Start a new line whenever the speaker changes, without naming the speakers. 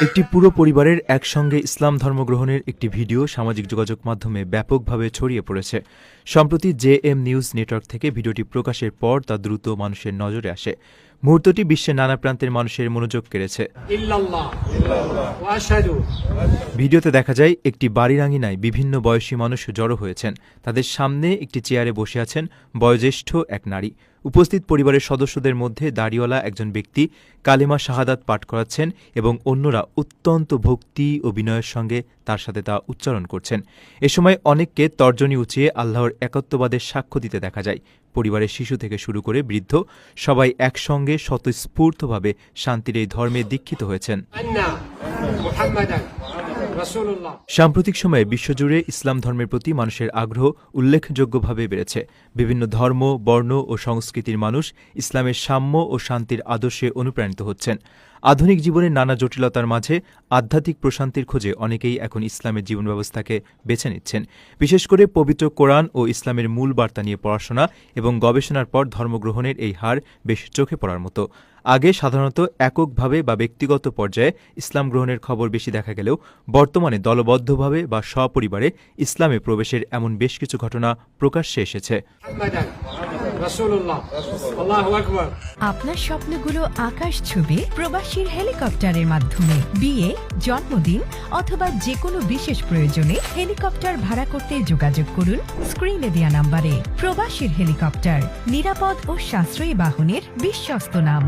একটি পুরো পরিবারের একসঙ্গে ইসলাম ধর্ম গ্রহণের একটি ভিডিও সামাজিক যোগাযোগ মাধ্যমে ব্যাপকভাবে ছড়িয়ে পড়েছে। সম্প্রতি জেএম নিউজ নেটওয়ার্ক থেকে ভিডিওটি প্রকাশের পর তা দ্রুত মানুষের নজরে আসে। মুহূর্তটি বিশ্বের নানা প্রান্তের মানুষের মনোযোগ কেড়েছে। ভিডিওতে দেখা যায় একটি বাড়ির আঙিনায় বিভিন্ন বয়সী মানুষ জড়ো হয়েছেন। তাদের সামনে একটি চেয়ারে বসে আছেন বয়োজ্যেষ্ঠ এক নারী। উপস্থিত পরিবারের সদস্যদের মধ্যে দাড়িওয়ালা একজন ব্যক্তি কালেমা শাহাদাত পাঠ করাচ্ছেন এবং অন্যরা অত্যন্ত ভক্তি ও বিনয়ের সঙ্গে তার সাথে তা উচ্চারণ করছেন। এ সময় অনেককে তর্জনী উঁচিয়ে আল্লাহর একত্ববাদের সাক্ষ্য দিতে দেখা যায়। পরিবারের শিশু থেকে শুরু করে বৃদ্ধ সবাই একসঙ্গে স্বতঃস্ফূর্তভাবে শান্তির এই ধর্মে দীক্ষিত হয়েছেন। সাম্প্রতিক সময়ে বিশ্বজুড়ে ইসলাম ধর্মের প্রতি মানুষের আগ্রহ উল্লেখযোগ্যভাবে বেড়েছে। বিভিন্ন ধর্ম, বর্ণ ও সংস্কৃতির মানুষ ইসলামের সাম্য ও শান্তির আদর্শে অনুপ্রাণিত হচ্ছেন। আধুনিক জীবনের নানা জটিলতার মাঝে আধ্যাত্মিক প্রশান্তির খোঁজে অনেকেই এখন ইসলামের জীবন ব্যবস্থাকে বেছে নিচ্ছেন। বিশেষ করে পবিত্র কোরআন ও ইসলামের মূল বার্তা নিয়ে পড়াশোনা এবং গবেষণার পর ধর্মগ্রহণের এই হার বেশ চোখে পড়ার মতো। আগে সাধারণত এককভাবে বা ব্যক্তিগত পর্যায়ে ইসলাম গ্রহণের খবর বেশি দেখা গেলেও বর্তমানে দলবদ্ধভাবে বা সপরিবারে ইসলামে প্রবেশের এমন বেশ কিছু ঘটনা প্রকাশ্যে এসেছে।
আপনার স্বপ্নগুলো আকাশ ছুবে প্রবাসীর হেলিকপ্টারের মাধ্যমে। বিয়ে, জন্মদিন অথবা যে কোনো বিশেষ প্রয়োজনে হেলিকপ্টার ভাড়া করতে যোগাযোগ করুন স্ক্রিনে দেয়া নাম্বারে। প্রবাসীর হেলিকপ্টার, নিরাপদ ও সাশ্রয়ী বাহনের বিশ্বস্ত নাম।